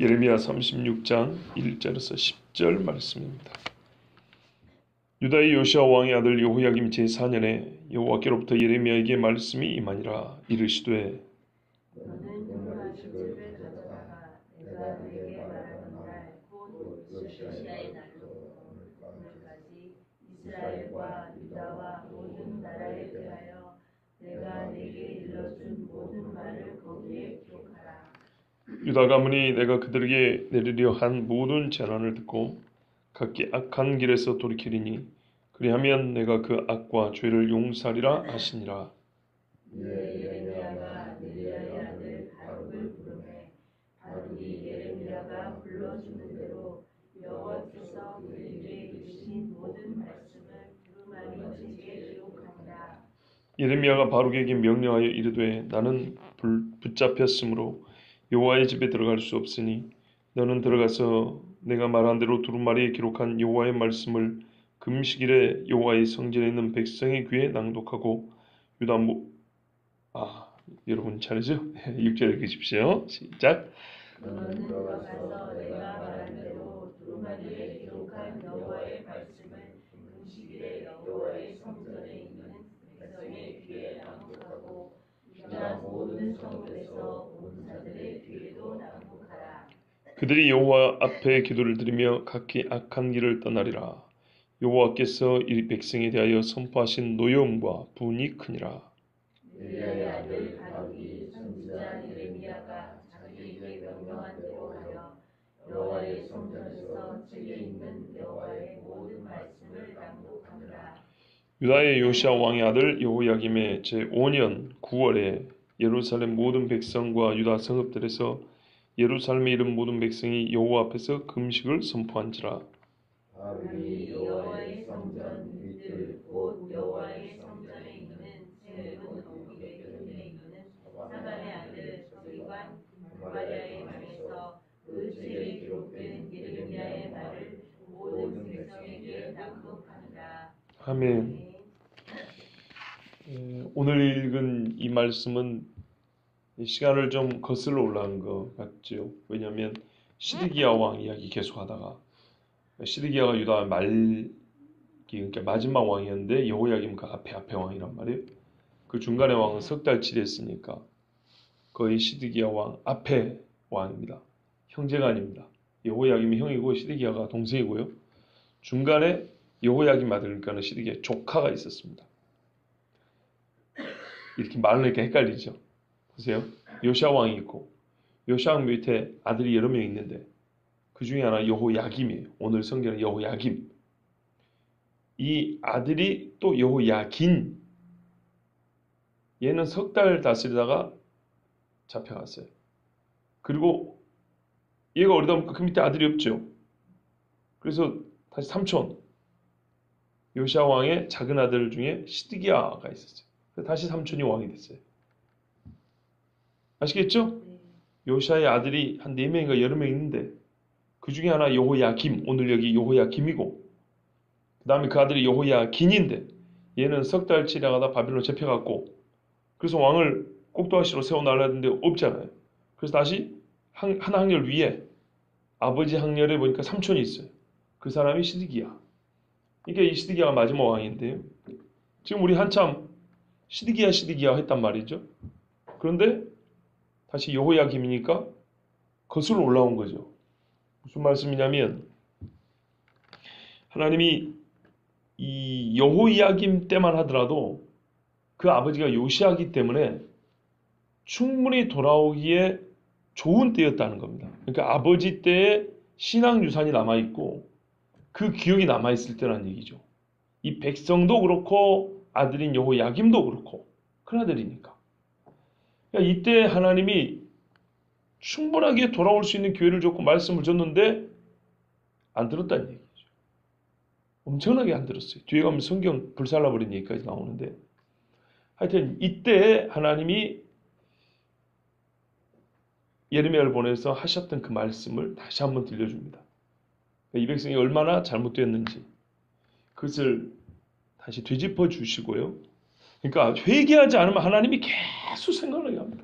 예레미야 36장 1절에서 10절 말씀입니다. 유다의 요시야 왕의 아들 여호야김 제4년에 여호와께로부터 예레미야에게 말씀이 임하니라. 이르시되 너는 여호와의 가져다가 내가 너에게 말하는 날 곧 요시야의 날로 오늘까지 이스라엘과 유다와 모든 나라에 대하여 내가 네게 일러준 모든 말을 거기에 기록하라. 유다 가문이 내가 그들에게 내리려 한 모든 재난을 듣고 각기 악한 길에서 돌이키리니 그리하면 내가 그 악과 죄를 용서하리라 하시니라. 이에 예레미야가 느리야의 아들 바룩을 부르매 바룩이 예레미야가 불러주는 대로 여호와께서 그에게 이르신 모든 말씀을 두루마리 책에 기록하니라. 예레미야가 바룩에게 명령하여 이르되 나는 붙잡혔으므로 여호와의 집에 들어갈 수 없으니 너는 들어가서 내가 말한 대로 두루마리에 기록한 여호와의 말씀을 금식일에 여호와의 성전에 있는 백성의 귀에 낭독하고 여러분 차례죠? 6절 읽으십시오. 시작. 너는 들어가서 내가 말한 대로 두루마리에 기록한 여호와의 말씀을 금식일에 여호와의 성전에 있는 백성의 귀에 낭독하고 유다 모든 성읍에서 온 자들의 귀에도 낭독하라. 그들이 여호와 앞에 기도를 드리며 각기 악한 길을 떠나리라. 여호와께서 이 백성에 대하여 선포하신 노여움과 분이 크니라. 느리야의 아들 바룩이 선지자 예레미야가 자기에게 명령한 대로 하여 여호와의 성전에서 책에 있는 여호와의 모든 말씀을 낭독하느라. 유다의 요시야 왕의 아들 여호야김의 제5년 9월에 예루살렘 모든 백성과 유다 성읍들에서 예루살렘에 이른 모든 백성이 여호와 앞에서 금식을 선포한지라. 바룩이 여호와의 성전 윗뜰 곧 여호와의 성전에 있는 세운 옹기의 곁에 있는 사반의 아들 서기관 구바랴의 방에서 그 책에 기록된 예레미야의 말을 모든 백성에게 낭독하니라. 아멘. 오늘 읽은 이 말씀은 시간을 좀 거슬러 올라간 것 같죠. 왜냐하면 시드기야 왕 이야기 계속하다가 시드기야가 유다 그러니까 마지막 왕이었는데 여호야김 그 앞에 왕이란 말이에요. 그 중간에 왕은 석 달 지냈으니까 거의 시드기야 왕 앞에 왕입니다. 형제가 아닙니다. 여호야김이 형이고 시드기야가 동생이고요. 중간에 여호야김 아들 그러니까 시드기야 조카가 있었습니다. 이렇게 말하니까 헷갈리죠. 보세요. 요시야 왕이 있고 요시야 왕 밑에 아들이 여러 명 있는데 그 중에 하나 여호야김이에요. 오늘 성경은 여호야김. 이 아들이 또 여호야긴. 얘는 석 달 다스리다가 잡혀갔어요. 그리고 얘가 어리다 보니까 그 밑에 아들이 없죠. 그래서 다시 삼촌 요시야 왕의 작은 아들 중에 시드기야가 있었어요. 그래서 다시 삼촌이 왕이 됐어요. 아시겠죠? 요시야의 아들이 한 4명인가 여러 명 있는데 그 중에 하나 여호야김, 오늘 여기 여호야김이고 그 다음에 그 아들이 여호야긴인데 얘는 석 달 지나가다 바빌론 잡혀갔고 그래서 왕을 꼭두아시로 세워놔라는데 없잖아요. 그래서 다시 한 학년 위에 아버지 학년에 보니까 삼촌이 있어요. 그 사람이 시드기야. 그러니까 이 시드기야가 마지막 왕인데요. 지금 우리 한참 시드기야 했단 말이죠. 그런데 다시 여호야김이니까 거슬러 올라온 거죠. 무슨 말씀이냐면 하나님이 이 여호야김 때만 하더라도 그 아버지가 요시야기 때문에 충분히 돌아오기에 좋은 때였다는 겁니다. 그러니까 아버지 때의 신앙 유산이 남아있고 그 기억이 남아있을 때라는 얘기죠. 이 백성도 그렇고 아들인 여호야김도 그렇고 큰아들이니까. 그러니까 이때 하나님이 충분하게 돌아올 수 있는 기회를 줬고 말씀을 줬는데 안 들었다는 얘기죠. 엄청나게 안 들었어요. 뒤에 가면 성경 불살라버린 얘기까지 나오는데 하여튼 이때 하나님이 예레미야를 보내서 하셨던 그 말씀을 다시 한번 들려줍니다. 이 백성이 얼마나 잘못되었는지 그것을 다시 되짚어 주시고요. 그러니까 회개하지 않으면 하나님이 계속 생각나게 합니다.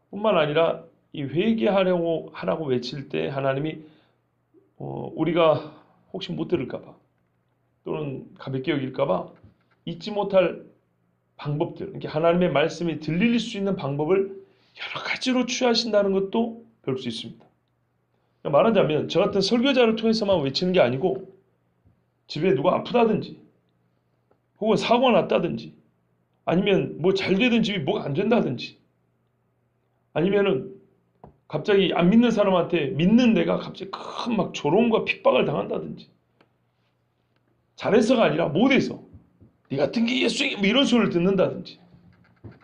뿐만 아니라 이 하라고 외칠 때 하나님이 우리가 혹시 못 들을까봐 또는 가볍게 여길까봐 잊지 못할 방법들, 이렇게 하나님의 말씀이 들릴 수 있는 방법을 여러 가지로 취하신다는 것도 배울 수 있습니다. 말하자면 저 같은 설교자를 통해서만 외치는 게 아니고 집에 누가 아프다든지 혹은 사고가 났다든지 아니면 뭐 잘 되던 집이 뭐가 안 된다든지 아니면은 갑자기 안 믿는 사람한테 믿는 내가 갑자기 큰 막 조롱과 핍박을 당한다든지 잘해서가 아니라 못해서 네 같은 게 예수의 뭐 이런 소리를 듣는다든지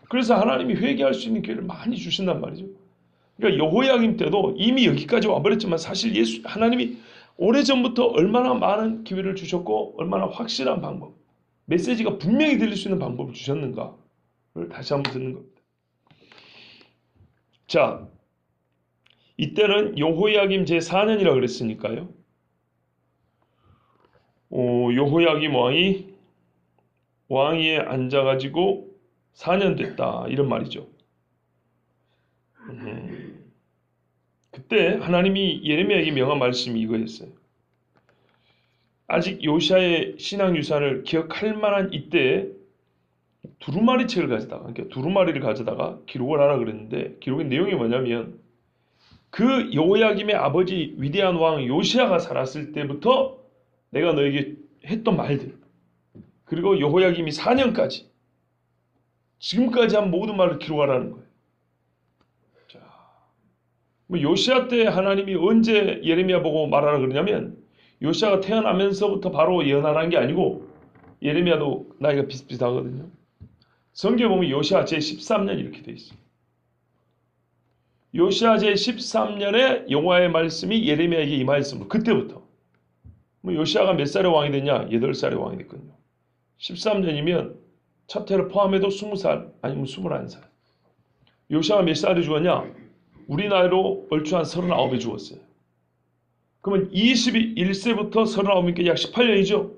그래서 하나님이 회개할 수 있는 기회를 많이 주신단 말이죠. 그러니까 여호야김 때도 이미 여기까지 와버렸지만 사실 하나님이 오래전부터 얼마나 많은 기회를 주셨고 얼마나 확실한 방법 메시지가 분명히 들릴 수 있는 방법을 주셨는가를 다시 한번 듣는 겁니다. 자, 이때는 여호야김 제4년이라 그랬으니까요. 여호야김 왕위에 앉아가지고 4년 됐다 이런 말이죠. 그때 하나님이 예레미야에게 명한 말씀이 이거였어요. 아직 요시아의 신앙 유산을 기억할 만한 이때 두루마리 책을 가져다가 그러니까 두루마리를 가져다가 기록을 하라 그랬는데 기록의 내용이 뭐냐면 그 여호야김의 아버지 위대한 왕 요시아가 살았을 때부터 내가 너에게 했던 말들 그리고 여호야김이 4년까지 지금까지 한 모든 말을 기록하라는 거예요. 자, 뭐 요시아 때 하나님이 언제 예레미야 보고 말하라 그러냐면 요시아가 태어나면서부터 바로 예언하라는 게 아니고 예레미야도 나이가 비슷비슷하거든요. 성경에 보면 요시아 제13년 이렇게 돼 있어요. 요시아 제13년에 여호와의 말씀이 예레미야에게 임하였으므로 그때부터 뭐 요시아가 몇 살의 왕이 됐냐? 8살의 왕이 됐거든요. 13년이면 첫 해를 포함해도 20살 아니면 21살. 요시아가 몇 살에 죽었냐? 우리 나이로 얼추 한 39에 죽었어요. 그러면 21세부터 39이니까 약 18년이죠.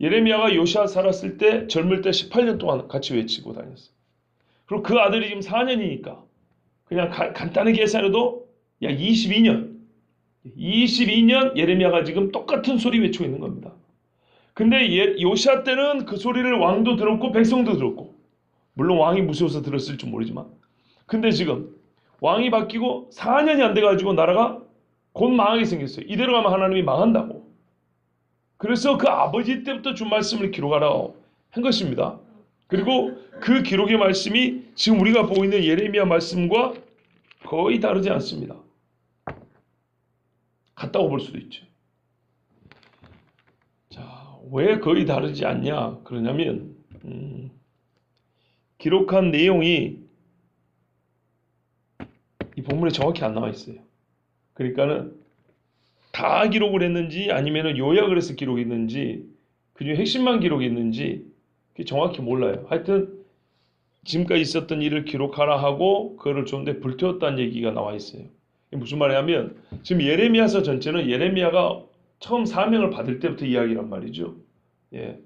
예레미야가 요시아 살았을 때 젊을 때 18년 동안 같이 외치고 다녔어요. 그리고 그 아들이 지금 4년이니까 그냥 간단하게 계산해도 약 22년 예레미야가 지금 똑같은 소리 외치고 있는 겁니다. 근데 요시아 때는 그 소리를 왕도 들었고 백성도 들었고 물론 왕이 무서워서 들었을지 모르지만 근데 지금 왕이 바뀌고 4년이 안 돼가지고 나라가 곧 망하게 생겼어요. 이대로 가면 하나님이 망한다고. 그래서 그 아버지 때부터 준 말씀을 기록하라고 한 것입니다. 그리고 그 기록의 말씀이 지금 우리가 보고 있는 예레미야 말씀과 거의 다르지 않습니다. 같다고 볼 수도 있죠. 자, 왜 거의 다르지 않냐? 그러냐면 기록한 내용이 이 본문에 정확히 안 나와 있어요. 그러니까는 다 기록을 했는지 아니면 요약을 해서 기록했는지 그중에 핵심만 기록했는지 정확히 몰라요. 하여튼 지금까지 있었던 일을 기록하라 하고 그거를 좀 더 불태웠다는 얘기가 나와 있어요. 이게 무슨 말이냐면 지금 예레미야서 전체는 예레미야가 처음 사명을 받을 때부터 이야기란 말이죠. 예.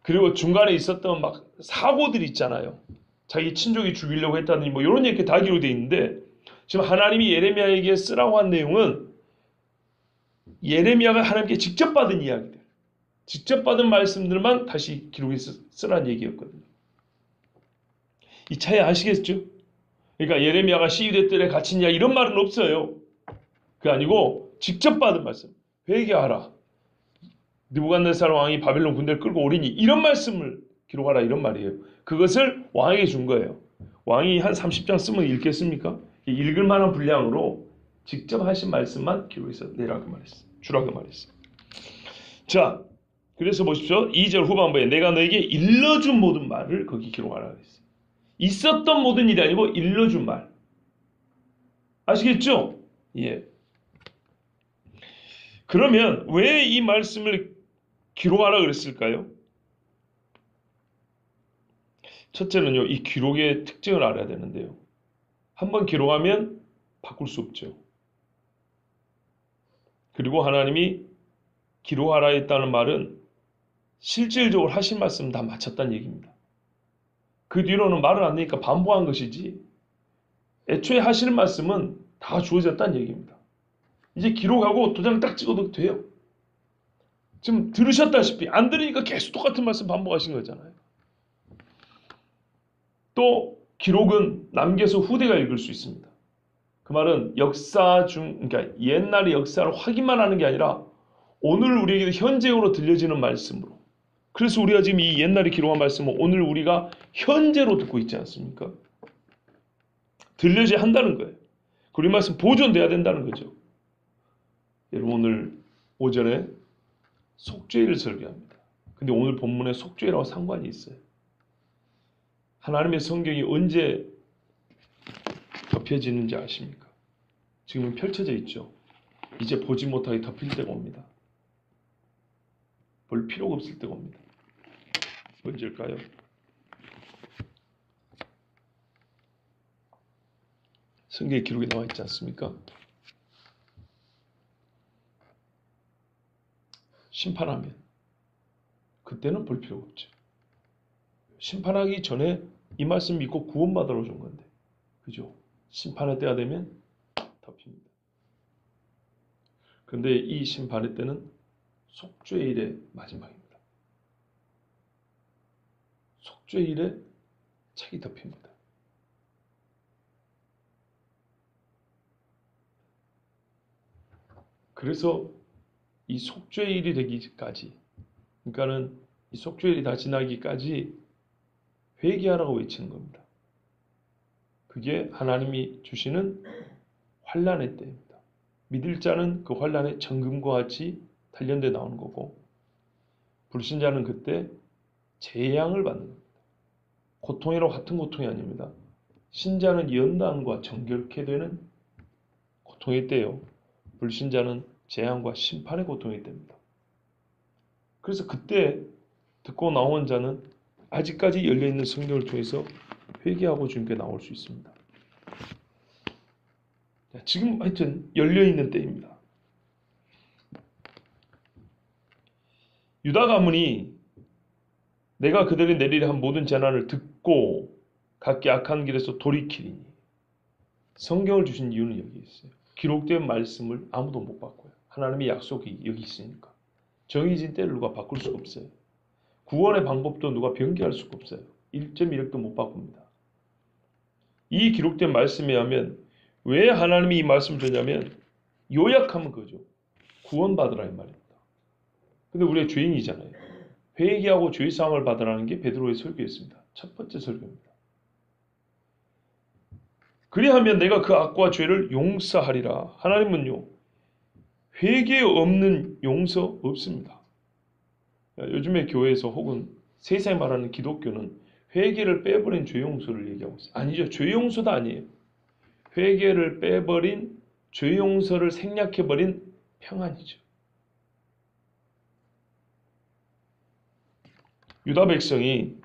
그리고 중간에 있었던 막 사고들이 있잖아요. 자기 친족이 죽이려고 했다든지 뭐 이런 얘기 다 기록되어 있는데 지금 하나님이 예레미야에게 쓰라고 한 내용은 예레미야가 하나님께 직접 받은 이야기들, 직접 받은 말씀들만 다시 기록해서 쓰라는 얘기였거든요. 이 차이 아시겠죠? 그러니까 예레미야가 시위대 뜰에 갇히냐 이런 말은 없어요. 그게 아니고 직접 받은 말씀, 회개하라. 느부갓네살 왕이 바벨론 군대를 끌고 오리니 이런 말씀을 기록하라 이런 말이에요. 그것을 왕에게 준 거예요. 왕이 한 30장 쓰면 읽겠습니까? 읽을 만한 분량으로 직접 하신 말씀만 기록해서 내라고 말했어요. 주라고 말했어요. 자, 그래서 보십시오. 2절 후반부에 내가 너에게 일러준 모든 말을 거기 기록하라 그랬어요. 있었던 모든 일이 아니고 일러준 말. 아시겠죠? 예. 그러면 왜 이 말씀을 기록하라 그랬을까요? 첫째는요, 이 기록의 특징을 알아야 되는데요. 한번 기록하면 바꿀 수 없죠. 그리고 하나님이 기록하라 했다는 말은 실질적으로 하신 말씀 다 마쳤다는 얘기입니다. 그 뒤로는 말을 안 되니까 반복한 것이지 애초에 하시는 말씀은 다 주어졌다는 얘기입니다. 이제 기록하고 도장 딱 찍어도 돼요. 지금 들으셨다시피 안 들으니까 계속 똑같은 말씀 반복하신 거잖아요. 또 기록은 남겨서 후대가 읽을 수 있습니다. 그 말은 그러니까 옛날의 역사를 확인만 하는 게 아니라 오늘 우리에게 현재로 들려지는 말씀으로. 그래서 우리가 지금 이 옛날에 기록한 말씀은 오늘 우리가 현재로 듣고 있지 않습니까? 들려져야 한다는 거예요. 그리고 이 말씀 보존돼야 된다는 거죠. 여러분 오늘 오전에 속죄일을 설교합니다. 근데 오늘 본문에 속죄일하고 상관이 있어요. 하나님의 성경이 언제 덮여지는지 아십니까? 지금은 펼쳐져 있죠. 이제 보지 못하게 덮일 때가 옵니다. 볼 필요가 없을 때가 옵니다. 언제일까요? 성경에 기록이 나와 있지 않습니까? 심판하면 그때는 볼 필요가 없죠. 심판하기 전에 이 말씀 믿고 구원받으러 오신 건데, 그죠? 심판의 때가 되면 덮입니다. 그런데 이 심판의 때는 속죄일의 마지막입니다. 속죄일에 책이 덮입니다. 그래서 이 속죄일이 되기까지, 그러니까는 이 속죄일이 다 지나기까지 회개하라고 외치는 겁니다. 그게 하나님이 주시는 환난의 때입니다. 믿을 자는 그 환난에 정금과 같이 단련돼 나오는 거고, 불신자는 그때 재앙을 받는 겁니다. 고통이라고 같은 고통이 아닙니다. 신자는 연단과 정결케 되는 고통의 때요. 불신자는 재앙과 심판의 고통이 됩니다. 그래서 그때 듣고 나온 자는 아직까지 열려있는 성경을 통해서 회개하고 주님께 나올 수 있습니다. 지금 하여튼 열려있는 때입니다. 유다 가문이 내가 그들이 내리려 한 모든 재난을 듣고 각기 악한 길에서 돌이키리니, 성경을 주신 이유는 여기 있어요. 기록된 말씀을 아무도 못 바꿔요. 하나님의 약속이 여기 있으니까. 정해진 때를 누가 바꿀 수가 없어요. 구원의 방법도 누가 변개할 수가 없어요. 1.1획도 못 바꿉니다. 이 기록된 말씀에 하면 왜 하나님이 이 말씀을 주냐면 요약하면 그거죠. 구원받으라 이 말입니다. 근데 우리가 죄인이잖아요. 회개하고 죄사함을 받으라는 게 베드로의 설교였습니다. 첫 번째 설교입니다. 그리하면 내가 그 악과 죄를 용서하리라. 하나님은요, 회개 없는 용서 없습니다. 요즘에 교회에서 혹은 세상에 말하는 기독교는 회개를 빼버린 죄 용서를 얘기하고 있어요. 아니죠. 죄 용서도 아니에요. 회개를 빼버린 죄 용서를 생략해버린 평안이죠. 유다 백성이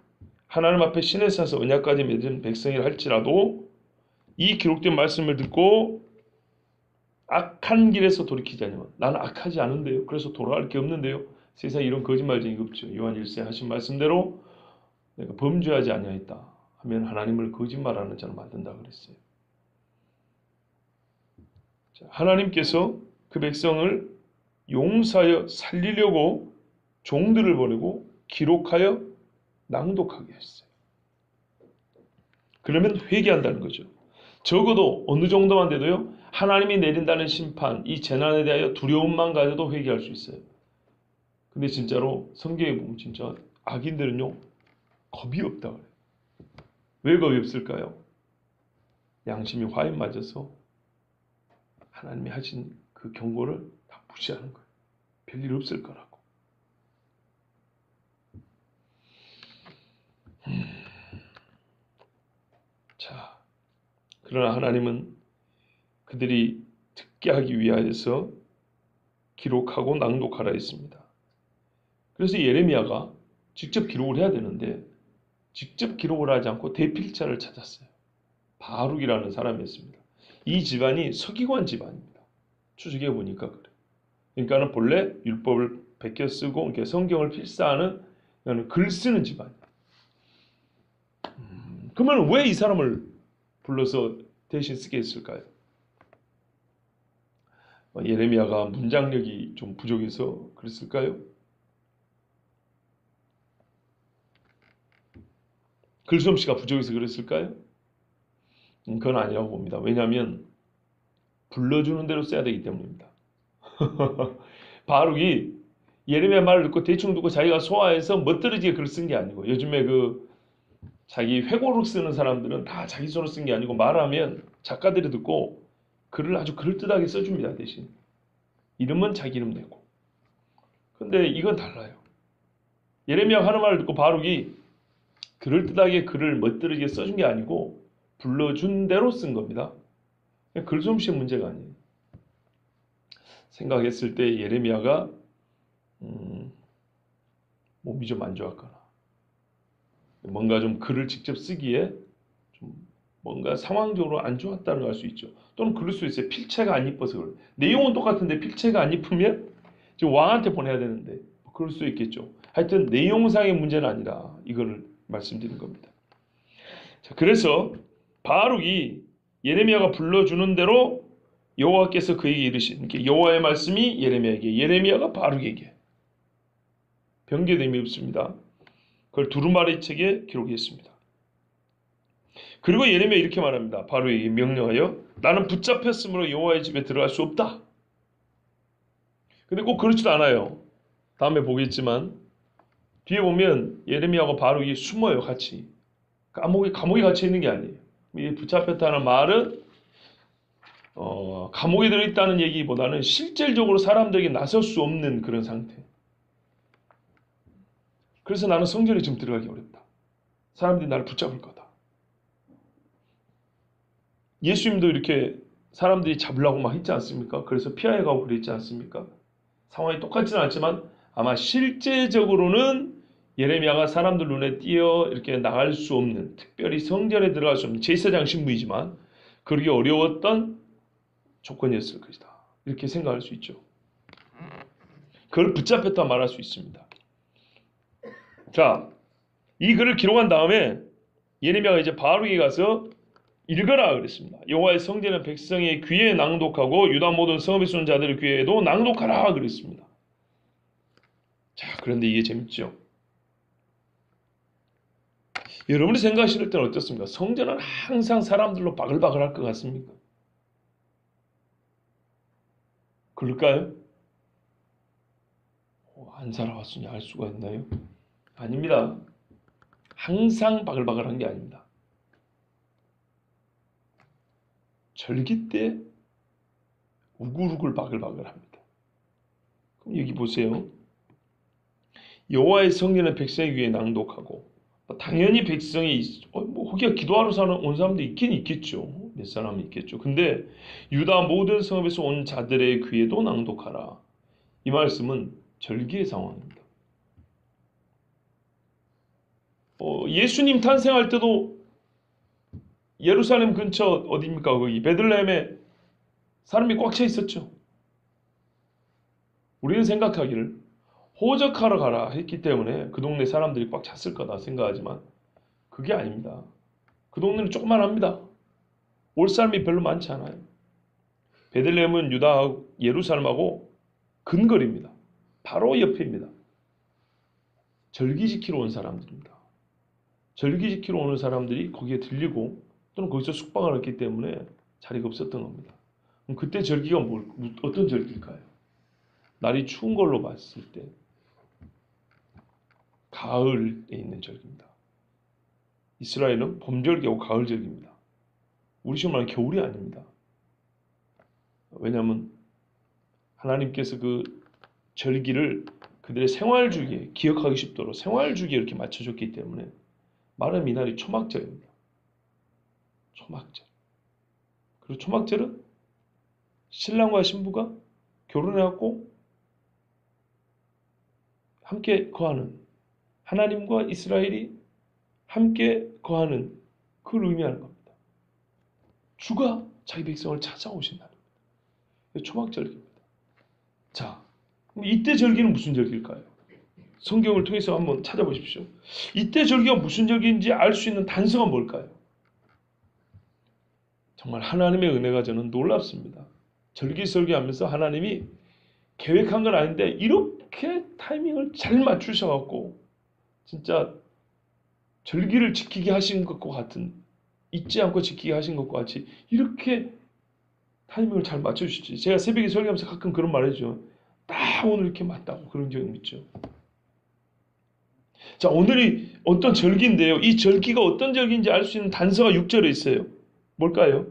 하나님 앞에 신의 사서 언약까지 맺은 백성이라 할지라도 이 기록된 말씀을 듣고 악한 길에서 돌이키지 않으면, 나는 악하지 않은데요. 그래서 돌아갈 게 없는데요. 세상에 이런 거짓말쟁이가 없죠. 요한 1세 하신 말씀대로 내가 범죄하지 아니하였다 하면 하나님을 거짓말하는 자로 만든다 그랬어요. 자, 하나님께서 그 백성을 용서하여 살리려고 종들을 보내고 기록하여 낭독하게 했어요. 그러면 회개한다는 거죠. 적어도 어느 정도만 돼도요, 하나님이 내린다는 심판, 이 재난에 대하여 두려움만 가져도 회개할 수 있어요. 근데 진짜로 성경에 보면 진짜 악인들은요, 겁이 없다 그래요. 왜 겁이 없을까요? 양심이 화에 맞아서 하나님이 하신 그 경고를 다 무시하는 거예요. 별일 없을 거라고. 자, 그러나 하나님은 그들이 듣게 하기 위하여서 기록하고 낭독하라 했습니다. 그래서 예레미야가 직접 기록을 해야 되는데 직접 기록을 하지 않고 대필자를 찾았어요. 바룩이라는 사람이었습니다. 이 집안이 서기관 집안입니다. 추적해 보니까 그래요. 그러니까는 본래 율법을 베껴 쓰고 이렇게 성경을 필사하는 글 쓰는 집안이에요. 그러면 왜 이 사람을 불러서 대신 쓰게 했을까요? 예레미야가 문장력이 좀 부족해서 그랬을까요? 글솜씨가 부족해서 그랬을까요? 그건 아니라고 봅니다. 왜냐하면 불러주는 대로 써야 되기 때문입니다. 바룩이 예레미야 말을 듣고 대충 듣고 자기가 소화해서 멋들어지게 글을 쓴 게 아니고, 요즘에 그 자기 회고록 쓰는 사람들은 다 자기 손으로 쓴 게 아니고 말하면 작가들이 듣고 글을 아주 그럴듯하게 써줍니다. 대신 이름은 자기 이름 내고. 근데 이건 달라요. 예레미야가 하는 말을 듣고 바룩이 그럴듯하게 글을 멋들어지게 써준 게 아니고 불러준 대로 쓴 겁니다. 글솜씨 문제가 아니에요. 생각했을 때 예레미야가 몸이 좀 안 좋았거나 뭔가 좀 글을 직접 쓰기에 좀 뭔가 상황적으로 안 좋았다는 걸 알 수 있죠. 또는 그럴 수 있어요. 필체가 안 이뻐서 그래요. 내용은 똑같은데 필체가 안 이쁘면 지금 왕한테 보내야 되는데 그럴 수 있겠죠. 하여튼 내용상의 문제는 아니라 이거를 말씀드린 겁니다. 자, 그래서 바룩이 예레미야가 불러주는 대로 여호와께서 그에게 이르신, 여호와의 말씀이 예레미야에게, 예레미야가 바룩에게, 변개됨이 없습니다. 그걸 두루마리 책에 기록했습니다. 그리고 예레미야 이렇게 말합니다. 바룩에게 명령하여 나는 붙잡혔으므로 여호와의 집에 들어갈 수 없다. 근데 꼭 그렇지도 않아요. 다음에 보겠지만 뒤에 보면 예레미야하고 바룩이 숨어요. 같이. 감옥에 갇혀 있는 게 아니에요. 이 붙잡혔다는 말은 감옥에 들어있다는 얘기보다는 실질적으로 사람들에게 나설 수 없는 그런 상태. 그래서 나는 성전에 지금 들어가기 어렵다. 사람들이 나를 붙잡을 거다. 예수님도 이렇게 사람들이 잡으려고 막 했지 않습니까? 그래서 피하여가고 그랬지 않습니까? 상황이 똑같지는 않지만 아마 실제적으로는 예레미야가 사람들 눈에 띄어 이렇게 나갈 수 없는, 특별히 성전에 들어갈 수 없는 제사장 신부이지만 그러기 어려웠던 조건이었을 것이다. 이렇게 생각할 수 있죠. 그걸 붙잡혔다 말할 수 있습니다. 자, 이 글을 기록한 다음에 예레미야가 이제 바룩에 가서 읽어라 그랬습니다. 여호와의 성전은 백성의 귀에 낭독하고 유다 모든 성읍에 쓰는 자들의 귀에도 낭독하라 그랬습니다. 자, 그런데 이게 재밌죠. 여러분이 생각하실 때는 어떻습니까? 성전은 항상 사람들로 바글바글할 것 같습니까? 그럴까요? 안 살아왔으니 알 수가 있나요? 아닙니다. 항상 바글바글한 게 아닙니다. 절기 때 우글우글 바글바글합니다. 그럼 여기 보세요. 여호와의 성전은 백성의 귀에 낭독하고, 당연히 백성이 혹여 기도하러 온 사람도 있긴 있겠죠. 몇 사람은 있겠죠. 근데 유다 모든 성읍에서 온 자들의 귀에도 낭독하라. 이 말씀은 절기의 상황입니다. 예수님 탄생할 때도 예루살렘 근처 어디입니까? 거기 베들레헴에 사람이 꽉 차 있었죠. 우리는 생각하기를 호적하러 가라 했기 때문에 그 동네 사람들이 꽉 찼을 거다 생각하지만 그게 아닙니다. 그 동네는 조그만합니다. 올 사람이 별로 많지 않아요. 베들레헴은 유다 예루살렘하고 근거리입니다. 바로 옆입니다. 절기 지키러 온 사람들입니다. 절기 지키러 오는 사람들이 거기에 들리고 또는 거기서 숙박을 했기 때문에 자리가 없었던 겁니다. 그럼 그때 절기가 어떤 절기일까요? 날이 추운 걸로 봤을 때 가을에 있는 절기입니다. 이스라엘은 봄절기하고 가을절기입니다. 우리 시험 말하는 겨울이 아닙니다. 왜냐하면 하나님께서 그 절기를 그들의 생활주기에 기억하기 쉽도록 생활주기에 이렇게 맞춰줬기 때문에 말은 이날이 초막절입니다. 초막절. 그리고 초막절은 신랑과 신부가 결혼해갖고 함께 거하는, 하나님과 이스라엘이 함께 거하는 그걸 의미하는 겁니다. 주가 자기 백성을 찾아오신다는 겁니다. 초막절기입니다. 자, 그럼 이때 절기는 무슨 절기일까요? 성경을 통해서 한번 찾아보십시오. 이때 절기가 무슨 절기인지 알 수 있는 단서가 뭘까요? 정말 하나님의 은혜가 저는 놀랍습니다. 절기설교하면서 하나님이 계획한 건 아닌데 이렇게 타이밍을 잘 맞추셔갖고 진짜 절기를 지키게 하신 것과 같은, 잊지 않고 지키게 하신 것과 같이 이렇게 타이밍을 잘 맞춰주시지. 제가 새벽에 설교하면서 가끔 그런 말 해줘. 딱 오늘 이렇게 맞다고 그런 적이 있죠. 자, 오늘이 어떤 절기인데요. 이 절기가 어떤 절기인지 알 수 있는 단서가 6절에 있어요. 뭘까요?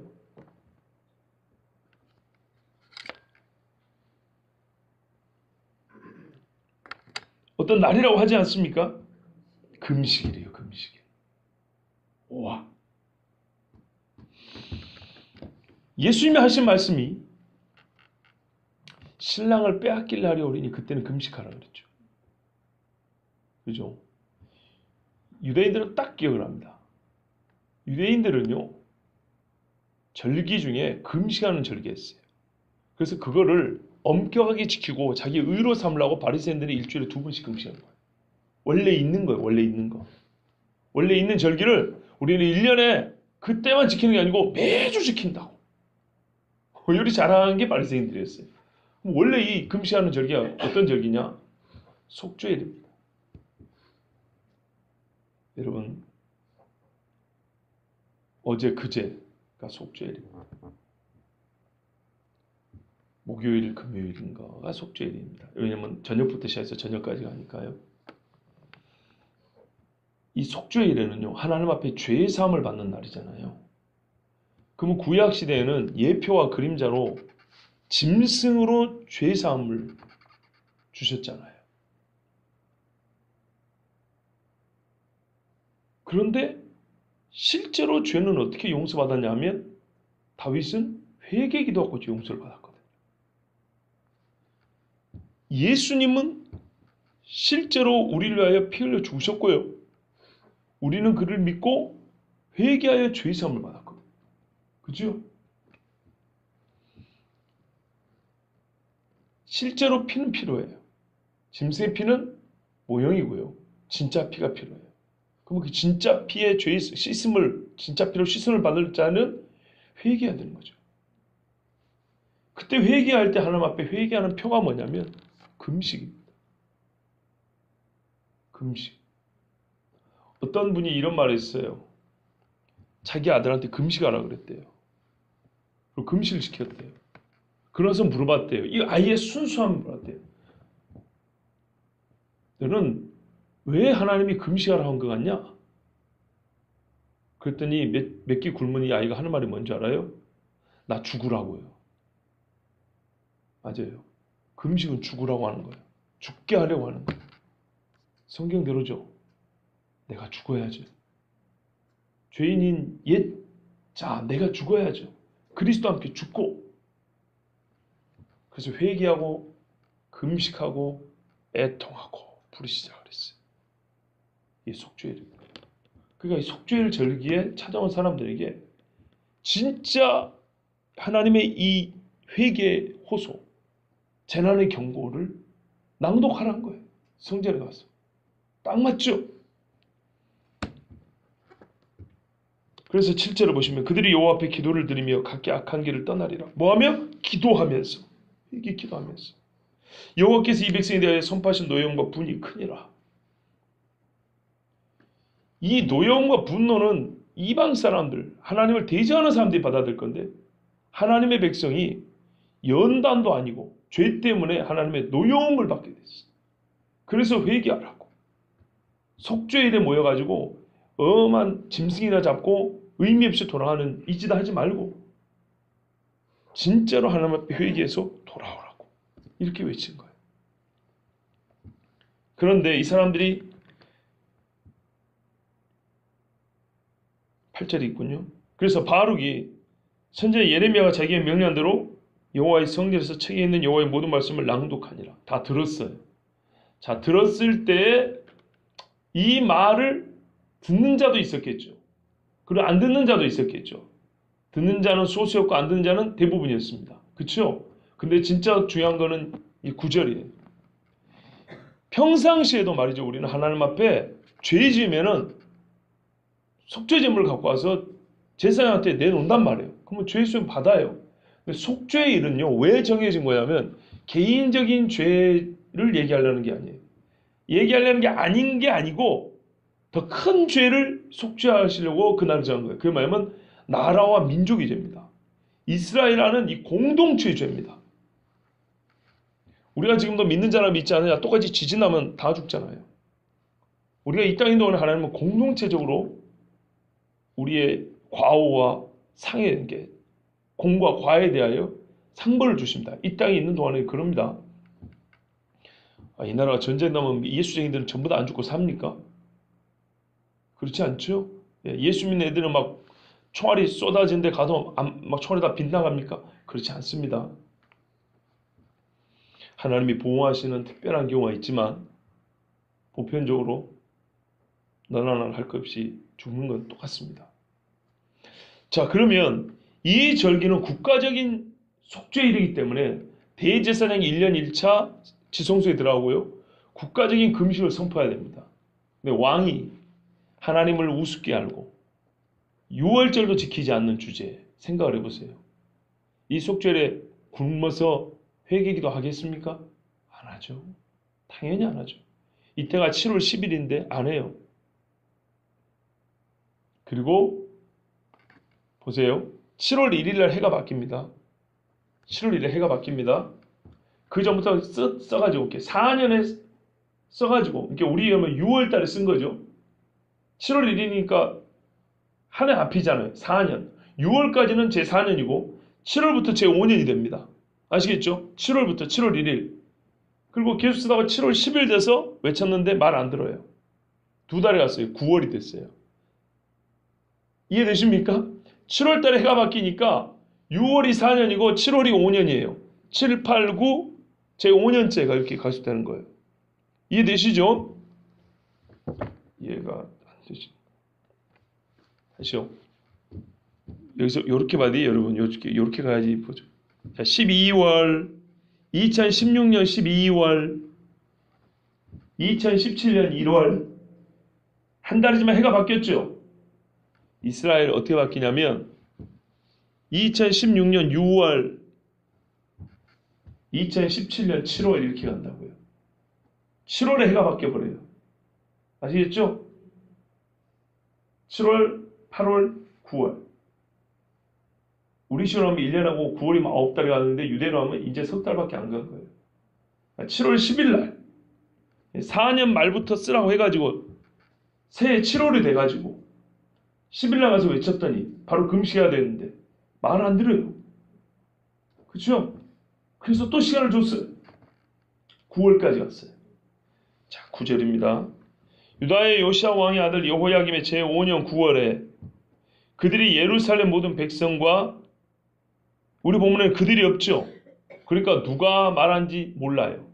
어떤 날이라고 하지 않습니까? 금식이래요, 금식일. 와. 예수님이 하신 말씀이 신랑을 빼앗길 날이 오리니 그때는 금식하라 그랬죠. 그죠? 유대인들은 딱 기억을 합니다. 유대인들은요, 절기 중에 금식하는 절기가 있어요. 그래서 그거를 엄격하게 지키고 자기 의로 삼으려고 바리새인들이 일주일에 2번씩 금식하는 거예요. 원래 있는 거예요. 원래 있는 거. 원래 있는 절기를 우리는 1년에 그때만 지키는 게 아니고 매주 지킨다고. 요리 잘하는 게 바리새인들이었어요. 그럼 원래 이 금식하는 절기가 어떤 절기냐? 속죄일입니다. 여러분, 어제 그제가 속죄일입니다. 목요일, 금요일인가가 속죄일입니다. 왜냐하면 저녁부터 시작해서 저녁까지 가니까요. 이 속죄일에는요, 하나님 앞에 죄의 사함을 받는 날이잖아요. 그러면 구약 시대에는 예표와 그림자로 짐승으로 죄의 사함을 주셨잖아요. 그런데 실제로 죄는 어떻게 용서받았냐면 다윗은 회개 기도하고 용서를 받았거든요. 예수님은 실제로 우리를 위하여 피 흘려 죽으셨고요. 우리는 그를 믿고 회개하여 죄의 사함을 받았거든요. 그죠? 실제로 피는 필요해요. 짐승의 피는 모형이고요. 진짜 피가 필요해요. 그럼 그 진짜 피의 죄 씻음을, 진짜 피로 씻음을 받을 자는 회개해야 되는 거죠. 그때 회개할 때 하나님 앞에 회개하는 표가 뭐냐면 금식입니다. 금식. 어떤 분이 이런 말을 했어요. 자기 아들한테 금식하라 그랬대요. 그리고 금식을 시켰대요. 그러면서 물어봤대요. 이 아이의 순수함을 물어봤대요. 너는 왜 하나님이 금식하라 한 것 같냐? 그랬더니 몇 끼 굶은 이 아이가 하는 말이 뭔지 알아요? 나 죽으라고요. 맞아요. 금식은 죽으라고 하는 거예요. 죽게 하려고 하는 거예요. 성경대로죠. 내가 죽어야죠. 죄인인 자, 내가 죽어야죠. 그리스도와 함께 죽고. 그래서 회개하고 금식하고 애통하고 부르시자 그랬어요. 이 속죄일입니다. 그러니까 이 속죄일 절기에 찾아온 사람들에게 진짜 하나님의 이 회개 호소, 재난의 경고를 낭독하라는 거예요. 성전에 가서. 딱 맞죠? 그래서 7절을 보시면 그들이 여호와 앞에 기도를 드리며 각기 악한 길을 떠나리라. 뭐하며? 기도하면서. 이게 기도하면서. 여호와께서 이 백성에 대하여 선포하신 노여움과 분이 크니라. 이 노여움과 분노는 이방 사람들, 하나님을 대적하는 사람들이 받아들 건데 하나님의 백성이 연단도 아니고 죄 때문에 하나님의 노여움을 받게 됐어요. 그래서 회개하라고. 속죄일에 모여가지고 엄한 짐승이나 잡고 의미 없이 돌아가는 이 짓 하지 말고 진짜로 하나님 앞에 회개해서 돌아오라고 이렇게 외친 거예요. 그런데 이 사람들이 8절이 있군요. 그래서 바룩이 선지자 예레미야가 자기의 명령한 대로 여호와의 성전에서 책에 있는 여호와의 모든 말씀을 낭독하니라. 다 들었어요. 자, 들었을 때 이 말을 듣는 자도 있었겠죠. 그리고 안 듣는 자도 있었겠죠. 듣는 자는 소수였고 안 듣는 자는 대부분이었습니다. 그렇죠? 근데 진짜 중요한 거는 이 9절이에요. 평상시에도 말이죠. 우리는 하나님 앞에 죄 지으면은 속죄제물을 갖고 와서 제사장한테 내놓는단 말이에요. 그러면 죄 수용 받아요. 근데 속죄의 일은요, 왜 정해진 거냐면 개인적인 죄를 얘기하려는 게 아니에요. 얘기하려는 게 아닌 게 아니고 더 큰 죄를 속죄하시려고 그날을 정한 거예요. 그게 뭐냐면 나라와 민족의 죄입니다. 이스라엘하는 이 공동체의 죄입니다. 우리가 지금도 믿는 자나 믿지 않느냐 똑같이 지진하면 다 죽잖아요. 우리가 이 땅에 있는 동안 하나님은 공동체적으로 우리의 과오와 상해, 공과 과에 대하여 상벌을 주십니다. 이 땅에 있는 동안에 그럽니다. 이 나라가 전쟁 나면 예수쟁이들은 전부 다 안 죽고 삽니까? 그렇지 않죠? 예수 믿는 애들은 막 총알이 쏟아진 데 가도 막 총알이 다 빗나갑니까? 그렇지 않습니다. 하나님이 보호하시는 특별한 경우가 있지만 보편적으로 너나 나나 할 것 없이 죽는 건 똑같습니다. 자, 그러면 이 절기는 국가적인 속죄일이기 때문에 대제사장이 1년 1차 지성소에 들어가고요. 국가적인 금식을 선포해야 됩니다. 근데 왕이 하나님을 우습게 알고 유월절도 지키지 않는 주제에 생각을 해보세요. 이 속죄일에 굶어서 회개기도 하겠습니까? 안 하죠. 당연히 안 하죠. 이때가 7월 10일인데 안 해요. 그리고 보세요. 7월 1일 날 해가 바뀝니다. 7월 1일에 해가 바뀝니다. 그 전부터 써가지고 이렇게 4년에 써가지고 이렇게 우리 하면 6월 달에 쓴 거죠. 7월 1일이니까 한 해 앞이잖아요. 4년. 6월까지는 제 4년이고 7월부터 제 5년이 됩니다. 아시겠죠? 7월부터 7월 1일. 그리고 계속 쓰다가 7월 10일 돼서 외쳤는데 말 안 들어요. 2달에 갔어요. 9월이 됐어요. 이해되십니까? 7월 달에 해가 바뀌니까 6월이 4년이고 7월이 5년이에요. 7, 8, 9, 제 5년째가 이렇게 가속되는 거예요. 이해되시죠? 이해가 안 되죠. 다시요. 여기서 이렇게 봐야 돼요, 여러분. 이렇게 가야지 보죠. 자, 12월, 2016년 12월, 2017년 1월, 한 달이지만 해가 바뀌었죠. 이스라엘 어떻게 바뀌냐면 2016년 6월, 2017년 7월 이렇게 간다고요. 7월에 해가 바뀌어버려요. 아시겠죠? 7월, 8월, 9월. 우리 식으로 하면 1년하고 9월이면 9달이 갔는데 유대로 하면 이제 석 달밖에 안 간 거예요. 7월 10일 날 4년 말부터 쓰라고 해가지고 새해 7월이 돼가지고 10일 날 가서 외쳤더니 바로 금식해야 되는데 말 안 들어요. 그렇죠? 그래서 또 시간을 줬어요. 9월까지 갔어요. 자, 9절입니다. 유다의 요시야 왕의 아들 여호야김의 제5년 9월에 그들이 예루살렘 모든 백성과 우리 본문에 그들이 없죠. 그러니까 누가 말한지 몰라요.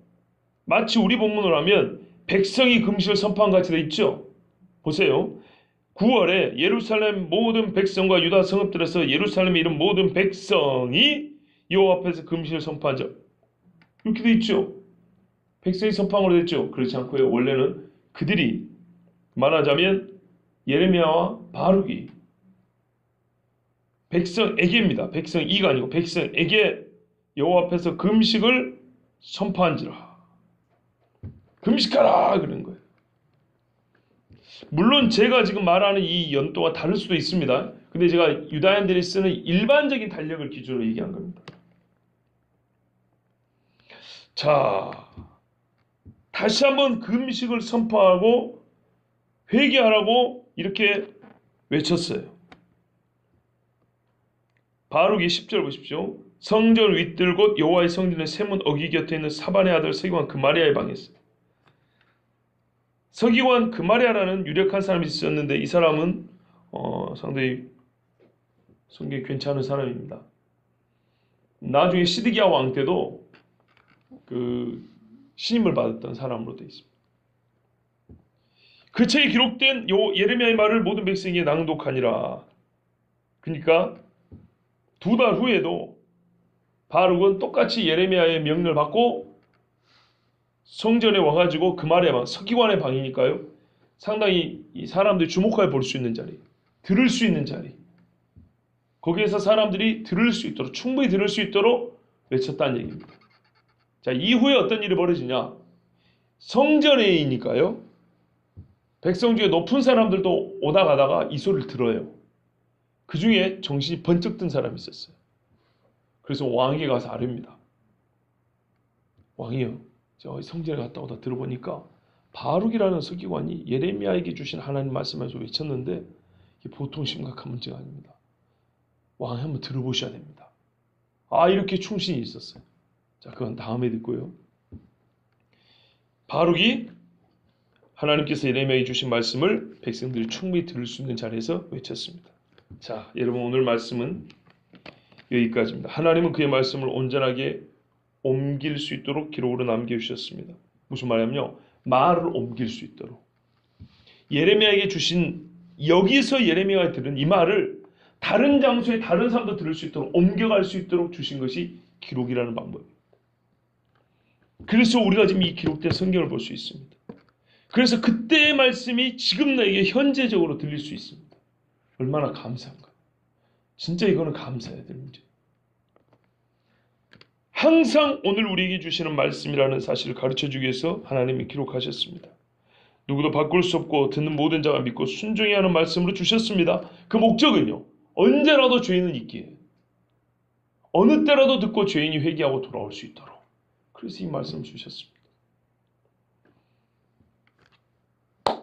마치 우리 본문으로 하면 백성이 금식을 선포한 같이 돼 있죠. 보세요. 9월에 예루살렘 모든 백성과 유다 성읍들에서 예루살렘에 이른 모든 백성이 여호와 앞에서 금식을 선포한 적 이렇게 돼 있죠. 백성이 선포한 걸로 됐죠. 그렇지 않고요. 원래는 그들이 말하자면 예레미야와 바룩이 백성에게입니다. 백성이가 아니고 백성에게 여호와 앞에서 금식을 선포한지라. 금식하라 그런 거예요. 물론 제가 지금 말하는 이 연도가 다를 수도 있습니다. 근데 제가 유다인들이 쓰는 일반적인 달력을 기준으로 얘기한 겁니다. 자, 다시 한번 금식을 선포하고 회개하라고 이렇게 외쳤어요. 바룩이 10절 보십시오. 성전 윗들 곧 여호와의 성전의 세문 어기 곁에 있는 사반의 아들 서기관 그마리아의 방에 있어요. 서기관 그마리아라는 유력한 사람이 있었는데 이 사람은 상당히 성격이 괜찮은 사람입니다. 나중에 시드기야 왕 때도 그 신임을 받았던 사람으로 되어 있습니다. 그 책에 기록된 예레미야의 말을 모든 백성에게 낭독하니라. 그러니까 2달 후에도 바룩은 똑같이 예레미야의 명령을 받고 성전에 와가지고 그마리아 방, 서기관의 방이니까요. 상당히 이 사람들이 주목하여 볼 수 있는 자리, 들을 수 있는 자리. 거기에서 사람들이 들을 수 있도록, 충분히 들을 수 있도록 외쳤다는 얘기입니다. 자, 이후에 어떤 일이 벌어지냐? 성전에이니까요. 백성 중에 높은 사람들도 오다 가다가 이 소리를 들어요. 그 중에 정신이 번쩍 든 사람이 있었어요. 그래서 왕에게 가서 아뢰입니다. 왕이요, 저 성전에 갔다 오다 들어보니까 바룩이라는 서기관이 예레미야에게 주신 하나님 말씀을 외쳤는데 이게 보통 심각한 문제가 아닙니다. 왕이 한번 들어보셔야 됩니다. 아, 이렇게 충신이 있었어요. 자, 그건 다음에 듣고요. 바룩이 하나님께서 예레미야에게 주신 말씀을 백성들이 충분히 들을 수 있는 자리에서 외쳤습니다. 자, 여러분, 오늘 말씀은 여기까지입니다. 하나님은 그의 말씀을 온전하게 옮길 수 있도록 기록으로 남겨주셨습니다. 무슨 말이냐면요, 말을 옮길 수 있도록. 예레미야에게 주신, 여기서 예레미야가 들은 이 말을 다른 장소에 다른 사람도 들을 수 있도록 옮겨갈 수 있도록 주신 것이 기록이라는 방법입니다. 그래서 우리가 지금 이 기록된 성경을 볼 수 있습니다. 그래서 그때의 말씀이 지금 나에게 현재적으로 들릴 수 있습니다. 얼마나 감사한가요? 진짜 이거는 감사해야 될 문제예요. 항상 오늘 우리에게 주시는 말씀이라는 사실을 가르쳐주기 위해서 하나님이 기록하셨습니다. 누구도 바꿀 수 없고 듣는 모든 자가 믿고 순종해야 하는 말씀으로 주셨습니다. 그 목적은요, 언제라도 죄인은 있기에, 어느 때라도 듣고 죄인이 회개하고 돌아올 수 있도록. 그래서 이 말씀을 주셨습니다.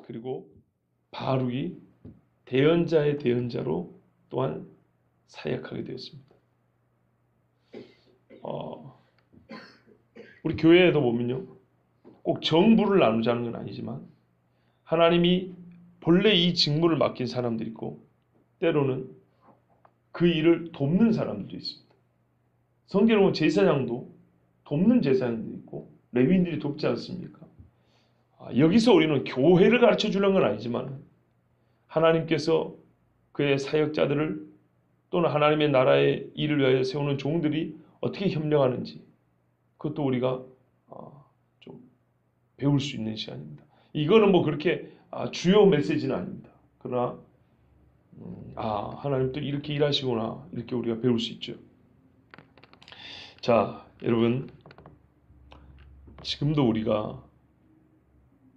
그리고 바룩이 대언자의 대언자로 또한 사역하게 되었습니다. 우리 교회에도 보면요, 꼭 정부를 나누자는 건 아니지만 하나님이 본래 이 직무를 맡긴 사람들이 있고 때로는 그 일을 돕는 사람들도 있습니다. 성경에 보면 제사장도 돕는 제사장들이 있고 레위인들이 돕지 않습니까? 여기서 우리는 교회를 가르쳐 주려는 건 아니지만 하나님께서 그의 사역자들을 또는 하나님의 나라의 일을 위하여 세우는 종들이 어떻게 협력하는지, 그것도 우리가 좀 배울 수 있는 시간입니다. 이거는 뭐 그렇게 주요 메시지는 아닙니다. 그러나 하나님 또 이렇게 일하시구나, 이렇게 우리가 배울 수 있죠. 자, 여러분, 지금도 우리가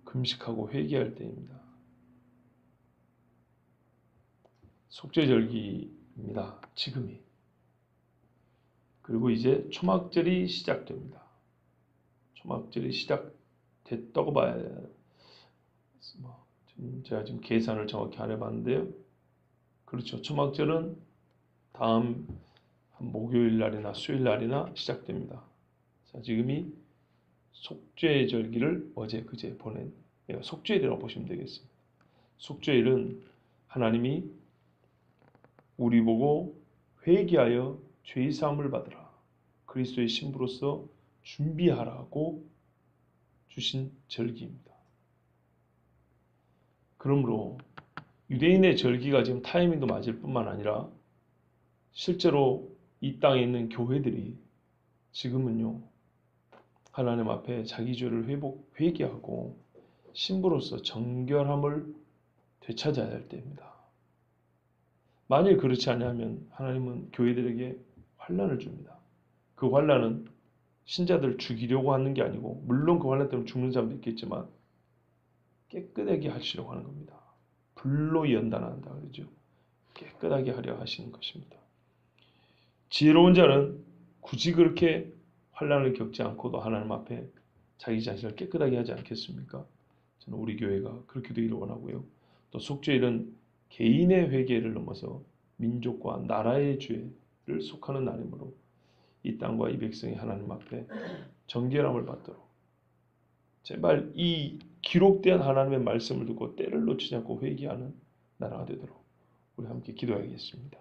금식하고 회개할 때입니다. 속죄절기입니다. 지금이. 그리고 이제 초막절이 시작됩니다. 초막절이 시작됐다고 봐야 제가 지금 계산을 정확히 안 해봤는데요. 그렇죠. 초막절은 다음 목요일 날이나 수요일 날이나 시작됩니다. 자, 지금이 속죄절기를 어제 그제 보낸 속죄일이라고 보시면 되겠습니다. 속죄일은 하나님이 우리 보고 회개하여 죄의 사함을 받으라, 그리스도의 신부로서 준비하라고 주신 절기입니다. 그러므로 유대인의 절기가 지금 타이밍도 맞을 뿐만 아니라 실제로 이 땅에 있는 교회들이 지금은요, 하나님 앞에 자기 죄를 회개하고 신부로서 정결함을 되찾아야 할 때입니다. 만일 그렇지 않으면 하나님은 교회들에게 환난을 줍니다. 그 환난은 신자들을 죽이려고 하는 게 아니고, 물론 그 환난 때문에 죽는 사람도 있겠지만 깨끗하게 하시려고 하는 겁니다. 불로 연단한다 그러죠. 깨끗하게 하려 하시는 것입니다. 지혜로운 자는 굳이 그렇게 환난을 겪지 않고도 하나님 앞에 자기 자신을 깨끗하게 하지 않겠습니까? 저는 우리 교회가 그렇게 되기를 원하고요. 또 속죄일은 개인의 회개를 넘어서 민족과 나라의 죄를 속하는 날이므로 이 땅과 이 백성이 하나님 앞에 정결함을 받도록, 제발 이 기록된 하나님의 말씀을 듣고 때를 놓치지 않고 회개하는 나라가 되도록 우리 함께 기도하겠습니다.